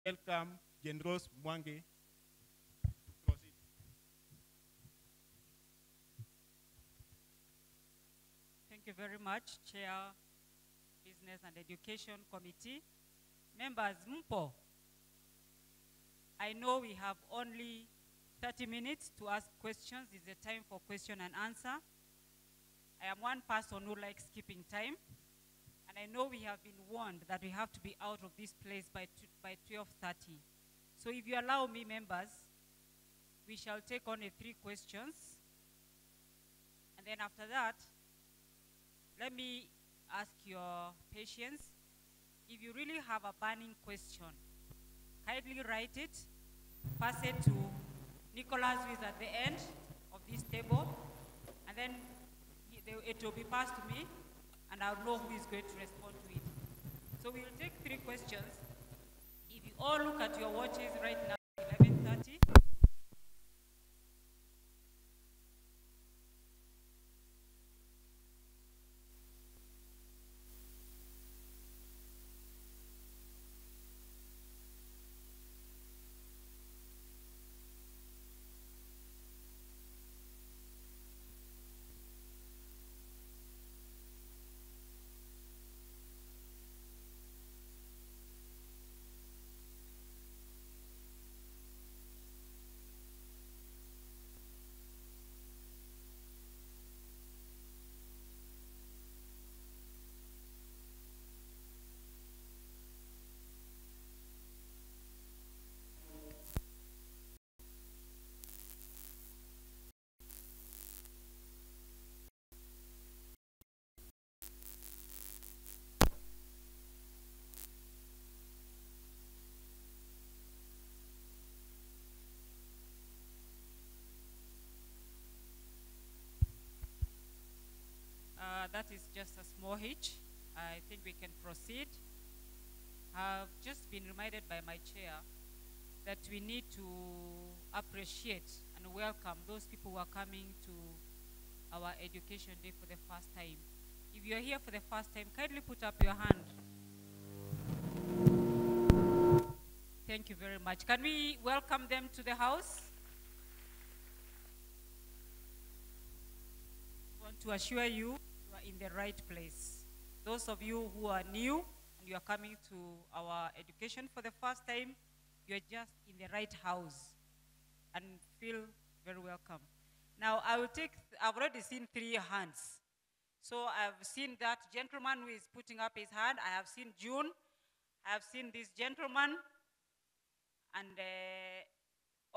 welcome Gendros Mwange to proceed. Thank you very much, Chair, Business and Education Committee. Members, Mpo, I know we have only 30 minutes to ask questions. It's a time for question and answer. I am one person who likes keeping time. And I know we have been warned that we have to be out of this place by 12:30. So if you allow me, members, we shall take only 3 questions. And then after that, let me ask your patience. If you really have a burning question, kindly write it, pass it to Nicholas, who is at the end of this table, and then it will be passed to me, and I'll know who is going to respond to it. So we will take 3 questions. If you all look at your watches right now, 11:30. That is just a small hitch. I think we can proceed. I've just been reminded by my chair that we need to appreciate and welcome those people who are coming to our education day for the first time. If you're here for the first time, kindly put up your hand. Thank you very much. Can we welcome them to the house? I want to assure you, you are in the right place. Those of you who are new and you are coming to our education for the first time, you are just in the right house and feel very welcome. Now, I've already seen 3 hands. So I've seen that gentleman who is putting up his hand. I have seen June. I have seen this gentleman. And,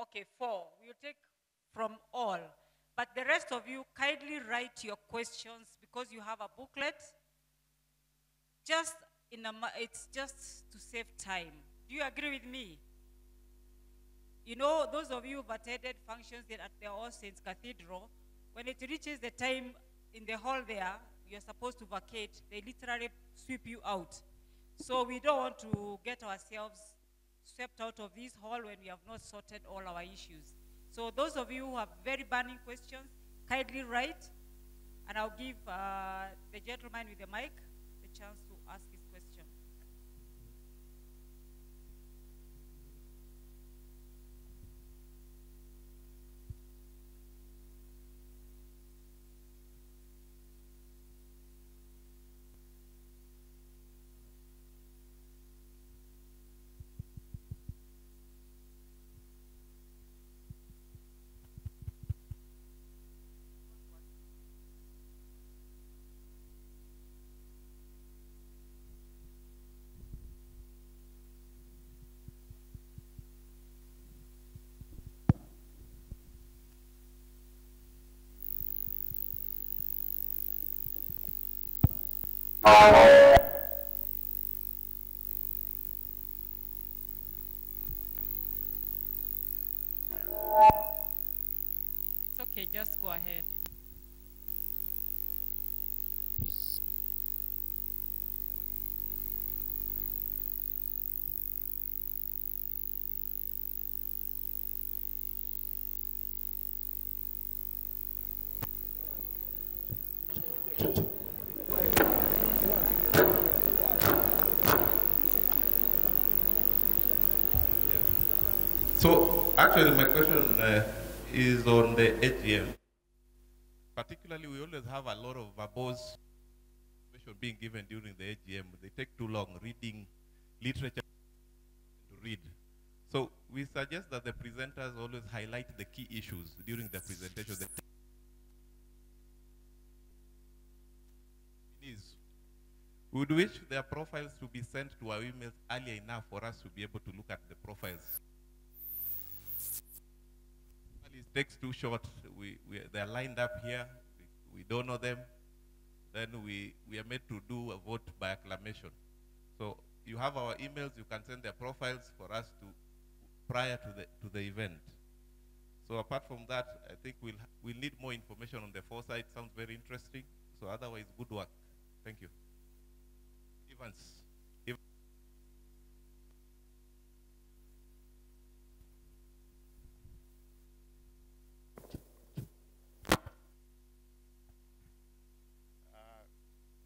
okay, 4. We'll take from all. But the rest of you, kindly write your questions because you have a booklet. It's just to save time. Do you agree with me? You know, those of you who've attended functions at the All Saints Cathedral, when it reaches the time in the hall there, you're supposed to vacate, they literally sweep you out. So we don't want to get ourselves swept out of this hall when we have not sorted all our issues. So those of you who have very burning questions, kindly write, and I'll give the gentleman with the mic the chance to ask his question. It's okay, just go ahead. So actually my question is on the AGM. Particularly, we always have a lot of verbose information being given during the AGM. They take too long reading literature to read. So we suggest that the presenters always highlight the key issues during the presentation. We would wish their profiles to be sent to our emails earlier enough for us to be able to look at the profiles. It takes too short. They're lined up here. We don't know them. Then we are made to do a vote by acclamation. So you have our emails. You can send their profiles for us to prior to the event. So apart from that, I think we'll need more information on the foresight. Sounds very interesting. So otherwise, good work. Thank you. Evans.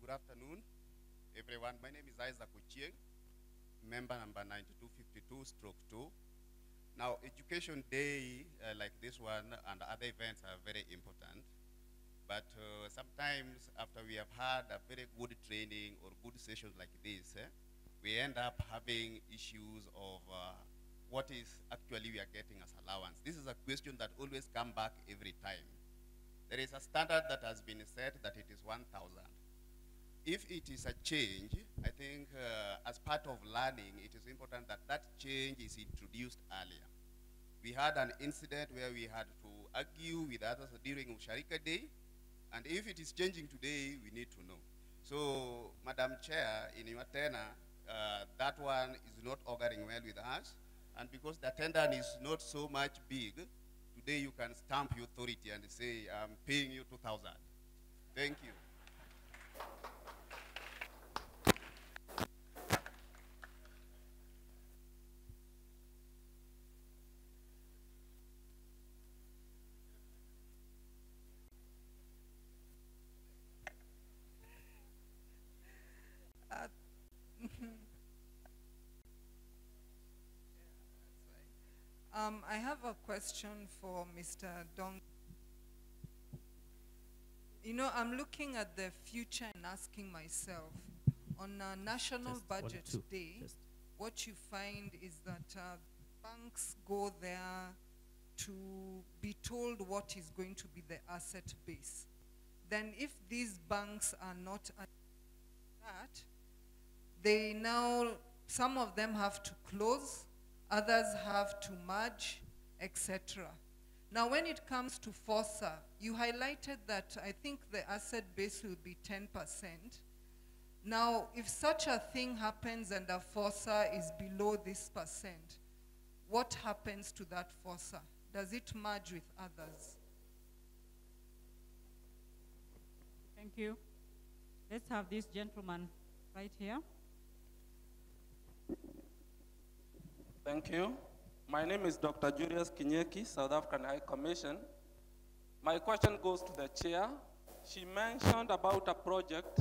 Good afternoon, everyone. My name is Isaac Uchieng, member number 9252/2. Now, Education Day like this one and other events are very important. But sometimes after we have had a very good training or good sessions like this, we end up having issues of what is actually we are getting as allowance. This is a question that always comes back every time. There is a standard that has been set that it is 1,000. If it is a change, I think as part of learning, it is important that that change is introduced earlier. We had an incident where we had to argue with others during Usharika Day, and if it is changing today, we need to know. So, Madam Chair, in your tenor, that one is not auguring well with us, and because the attendance is not so much big, today you can stamp your authority and say, I'm paying you 2,000. Thank you. I have a question for Mr. Dong. You know, I'm looking at the future and asking myself, on a national budget day, what you find is that banks go there to be told what is going to be the asset base. Then if these banks are not at that, they now, some of them have to close, others have to merge, etc. Now, when it comes to FOSA, you highlighted that I think the asset base will be 10%. Now, if such a thing happens and a FOSA is below this percent, what happens to that FOSA? Does it merge with others? Thank you. Let's have this gentleman right here. Thank you. My name is Dr. Julius Kinyeki, South African High Commission. My question goes to the chair. She mentioned about a project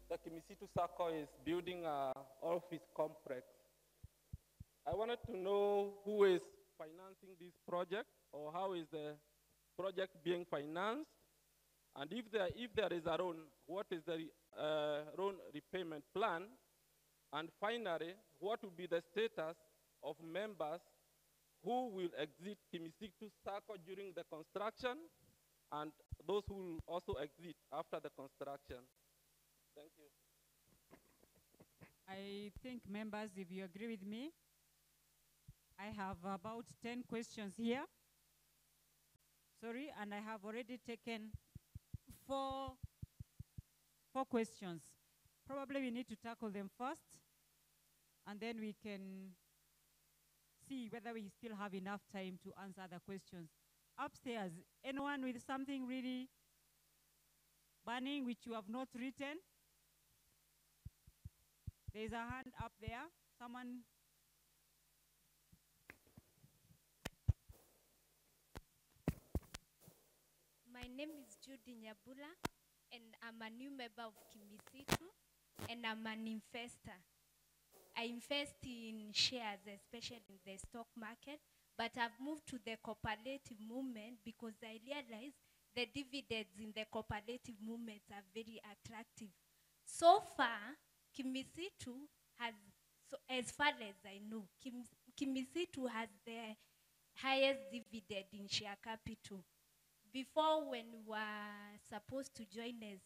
the Kimisitu Sacco is building an office complex. I wanted to know who is financing this project, or how is the project being financed, and if there is a loan, what is the loan repayment plan, and finally, what will be the status of members who will exit Kimisitu Sacco during the construction, and those who will also exit after the construction. Thank you. I think, members, if you agree with me, I have about 10 questions here. Sorry, and I have already taken four questions. Probably we need to tackle them first, and then we can see whether we still have enough time to answer the questions. Upstairs, anyone with something really burning which you have not written? There's a hand up there. Someone. My name is Judy Nyabula, and I'm a new member of Kimisitu, and I'm an investor. I invest in shares, especially in the stock market, but I've moved to the cooperative movement because I realized the dividends in the cooperative movements are very attractive. So far, Kimisitu has, so as far as I know, Kimisitu has the highest dividend in share capital. Before, when we were supposed to join as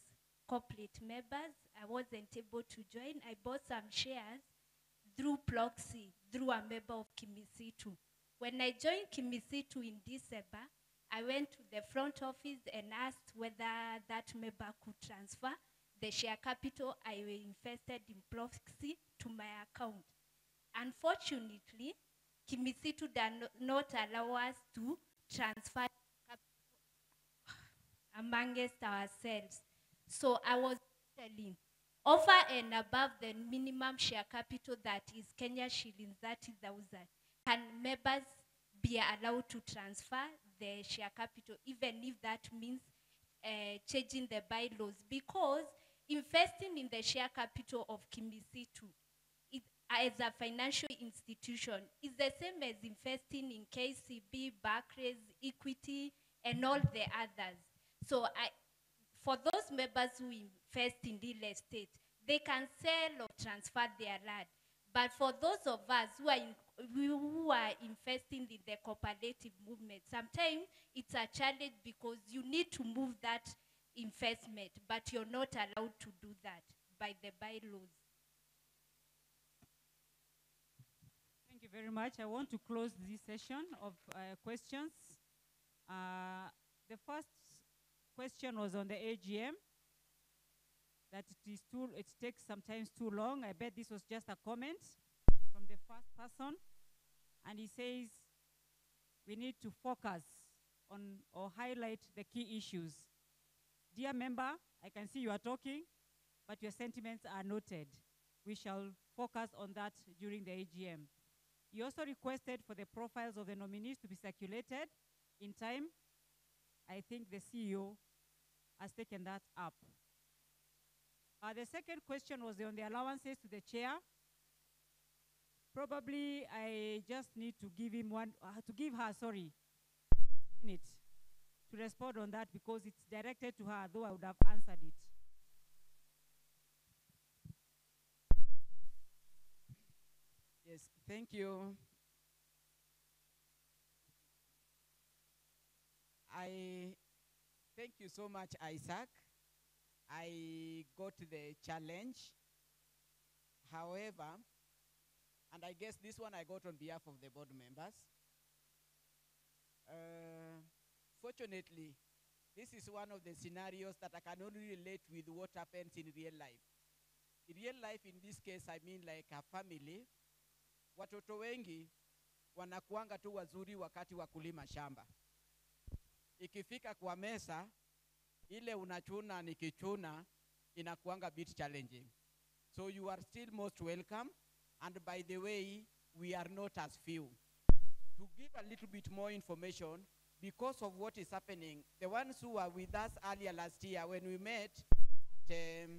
corporate members, I wasn't able to join. I bought some shares through proxy, through a member of Kimisitu. When I joined Kimisitu in December, I went to the front office and asked whether that member could transfer the share capital I invested in proxy to my account. Unfortunately, Kimisitu does not allow us to transfer amongst ourselves. So I was telling, over and above the minimum share capital that is Kenya shillings 30,000, can members be allowed to transfer the share capital, even if that means changing the bylaws? Because investing in the share capital of Kimisitu as a financial institution is the same as investing in KCB, Barclays, Equity, and all the others. So for those members who invest in real estate, they can sell or transfer their land. But for those of us who are investing in the cooperative movement, sometimes it's a challenge because you need to move that investment, but you're not allowed to do that by the bylaws. Thank you very much. I want to close this session of questions. The first question was on the AGM, that it takes sometimes too long. I bet this was just a comment from the first person. And he says, we need to focus on or highlight the key issues. Dear member, I can see you are talking, but your sentiments are noted. We shall focus on that during the AGM. He also requested for the profiles of the nominees to be circulated in time. I think the CEO has taken that up. The second question was on the allowances to the chair. Probably I just need to give him a minute to respond on that because it's directed to her, though I would have answered it. Yes, thank you. Thank you so much, Isaac. I got the challenge. However, and I guess this one I got on behalf of the board members. Fortunately, this is one of the scenarios that I can only relate with what happens in real life. In real life, in this case, I mean like a family. Watoto wengi wanakuanga tu wazuri wakati wa kulima shamba. Ikifika kwa mesa, ile unachuna nikichuna, inakuanga bit challenging. So you are still most welcome. And by the way, we are not as few. To give a little bit more information, because of what is happening, the ones who were with us earlier last year when we met at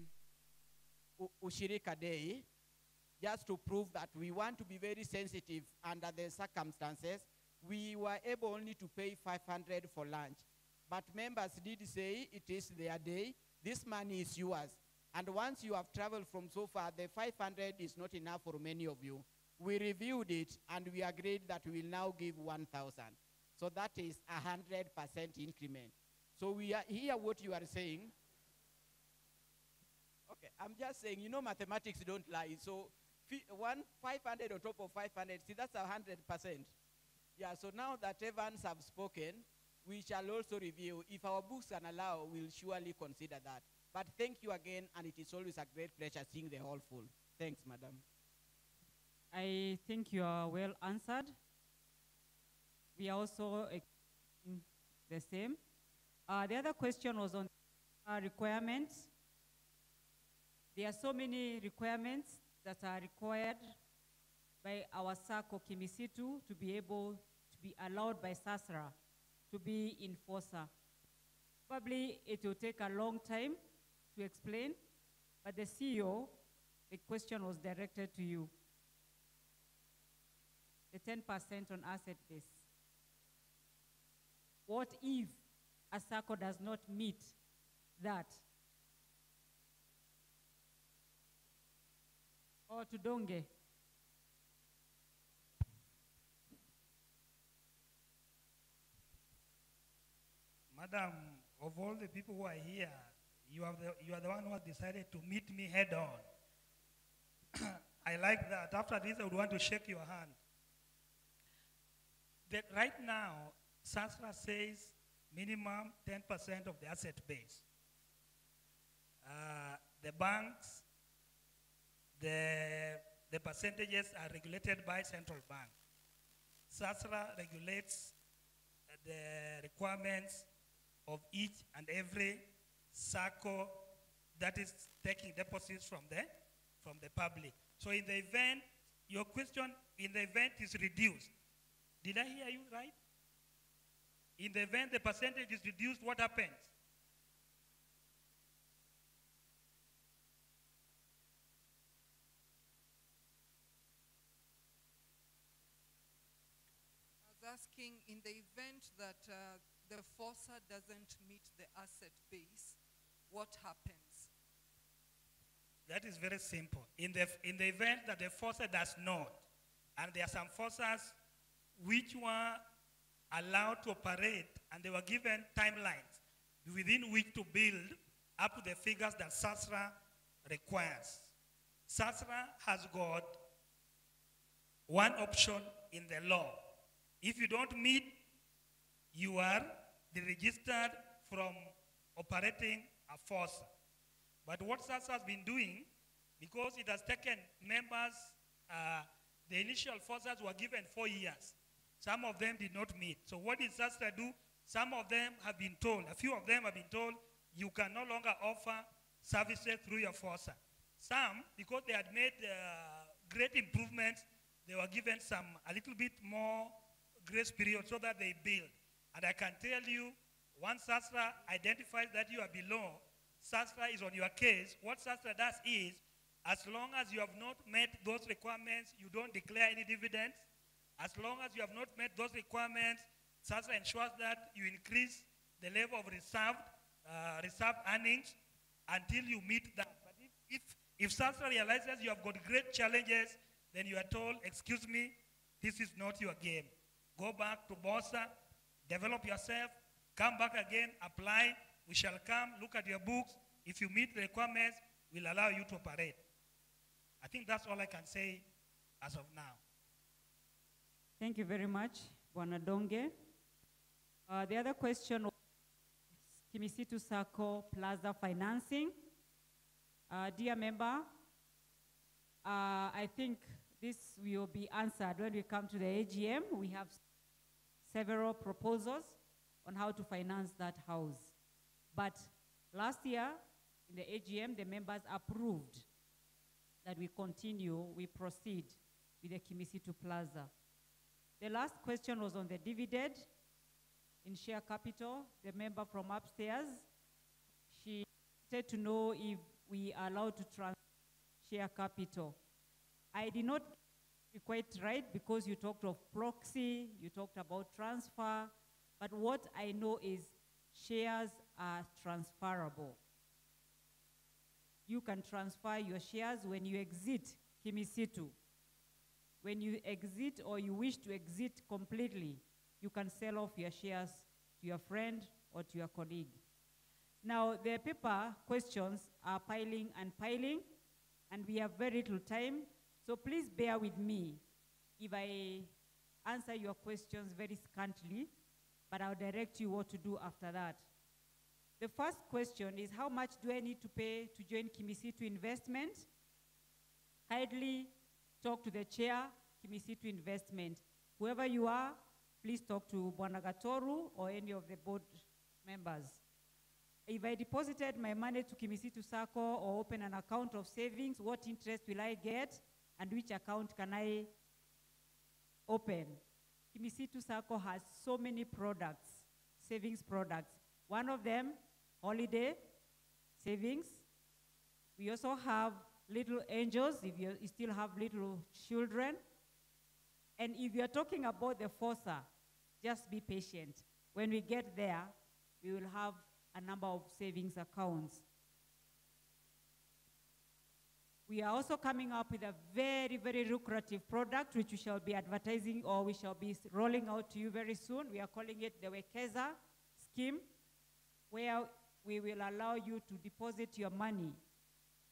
Ushirika Day, just to prove that we want to be very sensitive under the circumstances, we were able only to pay 500 for lunch. But members did say it is their day, this money is yours. And once you have traveled from so far, the 500 is not enough for many of you. We reviewed it and we agreed that we will now give 1,000. So that is 100% increment. So we hear what you are saying. Okay, I'm just saying, you know, mathematics don't lie. So 500 on top of 500, see, that's 100%. Yeah, so now that Evans have spoken, we shall also review. If our books can allow, we'll surely consider that. But thank you again, and it is always a great pleasure seeing the hall full. Thanks, madam. I think you are well answered. We are also the same. The other question was on requirements. There are so many requirements that are required by our Sacco Kimisitu to be able to be allowed by SASRA to be enforcer. Probably it will take a long time to explain, but the CEO, the question was directed to you. The 10% on asset base. What if a Sacco does not meet that? Or to Donge? Madam, of all the people who are here, you are the one who has decided to meet me head on. I like that. After this, I would want to shake your hand. That right now, SASRA says minimum 10% of the asset base. The banks, the percentages are regulated by central bank. SASRA regulates the requirements of each and every Sacco that is taking deposits from the public. So in the event, your question, in the event is reduced. Did I hear you right? In the event the percentage is reduced, what happens? I was asking, in the event that the FOSA doesn't meet the asset base, what happens? That is very simple. In the event that the FOSA does not, and there are some FOSAs which were allowed to operate and they were given timelines within which to build up to the figures that SASRA requires. SASRA has got one option in the law. If you don't meet, you are deregistered from operating a FOSA. But what SASRA has been doing, because it has taken members, the initial FOSAs were given 4 years. Some of them did not meet. So what did SASRA do? Some of them have been told, a few of them have been told, you can no longer offer services through your FOSA. Some, because they had made great improvements, they were given a little bit more grace period so that they build. And I can tell you, once SASRA identifies that you are below, SASRA is on your case. What SASRA does is, as long as you have not met those requirements, you don't declare any dividends. As long as you have not met those requirements, SASRA ensures that you increase the level of reserved earnings until you meet that. But if SASRA realizes you have got great challenges, then you are told, excuse me, this is not your game. Go back to BOSA, develop yourself, come back again, apply. We shall come, look at your books. If you meet the requirements, we'll allow you to operate. I think that's all I can say as of now. Thank you very much, Bwana Donge. The other question was Kimisitu Sacco Plaza financing. Dear member, I think this will be answered when we come to the AGM. We have several proposals on how to finance that house. But last year, in the AGM, the members approved that we proceed with the Kimisitu Plaza. The last question was on the dividend in share capital. The member from upstairs, she wanted to know if we are allowed to transfer share capital. I did not be quite right because you talked of proxy, you talked about transfer, but what I know is shares are transferable. You can transfer your shares when you exit Kimisitu. When you exit or you wish to exit completely, you can sell off your shares to your friend or to your colleague. Now, the paper questions are piling and piling, and we have very little time, so please bear with me if I answer your questions very scantily, but I'll direct you what to do after that. The first question is, how much do I need to pay to join Kimisitu Investment? Kindly talk to the chair, Kimisitu Investment. Whoever you are, please talk to Bwana Gatoru or any of the board members. If I deposited my money to Kimisitu Sacco or open an account of savings, what interest will I get and which account can I open? Kimisitu Sacco has so many products, savings products. One of them, holiday savings. We also have little angels, if you still have little children. And if you're talking about the FOSA, just be patient. When we get there, we will have a number of savings accounts. We are also coming up with a very, very lucrative product which we shall be advertising or we shall be rolling out to you very soon. We are calling it the Wekeza scheme, where we will allow you to deposit your money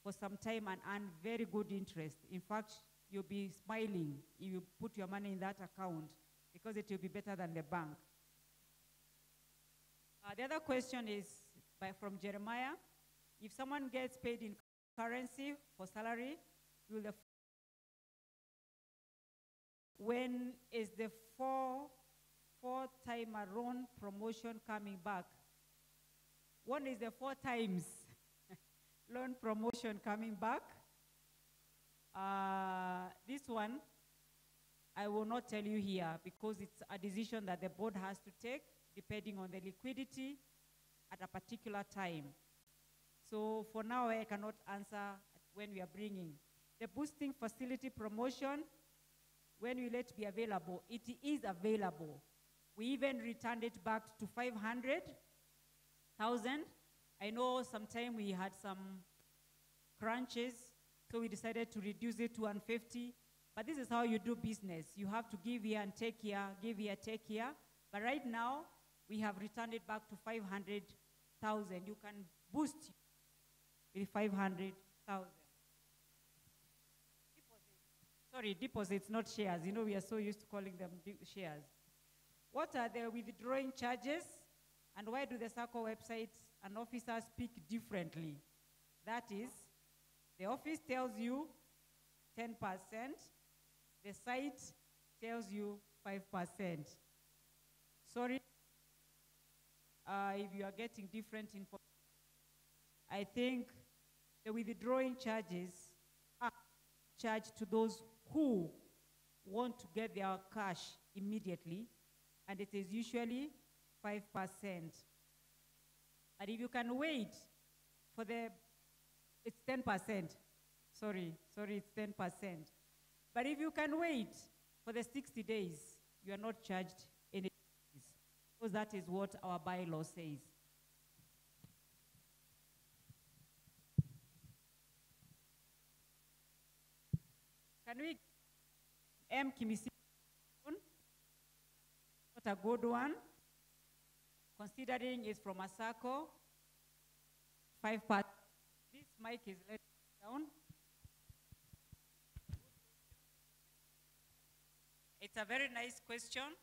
for some time and earn very good interest. In fact, you'll be smiling if you put your money in that account because it will be better than the bank. The other question is from Jeremiah. If someone gets paid in currency for salary, will the when is the four-time loan promotion coming back? When is the 4 times loan promotion coming back? This one, I will not tell you here because it's a decision that the board has to take depending on the liquidity at a particular time. So for now, I cannot answer when we are bringing. The boosting facility promotion, when will it be available? It is available. We even returned it back to 500,000. I know sometime we had some crunches, so we decided to reduce it to 150. But this is how you do business. You have to give here and take here, give here, take here. But right now, we have returned it back to 500,000. You can boost with 500,000. Sorry, deposits, not shares. You know, we are so used to calling them shares. What are the withdrawing charges? And why do the Sacco websites and officers speak differently? That is, the office tells you 10%, the site tells you 5%. Sorry, if you are getting different information. I think the withdrawing charges are charged to those who want to get their cash immediately, and it is usually 5%. But if you can wait for it's 10%. Sorry, it's 10%. But if you can wait for the 60 days, you are not charged any fees, because that is what our bylaw says. Can we Kimisitu? Not a good one, considering it's from a Sacco. 5%. This mic is let down. It's a very nice question.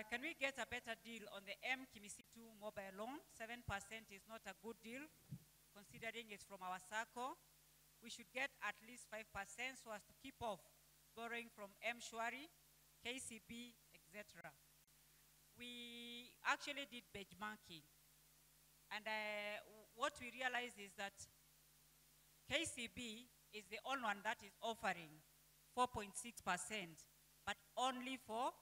Can we get a better deal on the Kimisitu mobile loan? 7% is not a good deal, considering it's from our Sacco. We should get at least 5% so as to keep off borrowing from M-Shwari, KCB, etc. We actually did benchmarking. And what we realized is that KCB is the only one that is offering 4.6%, but only for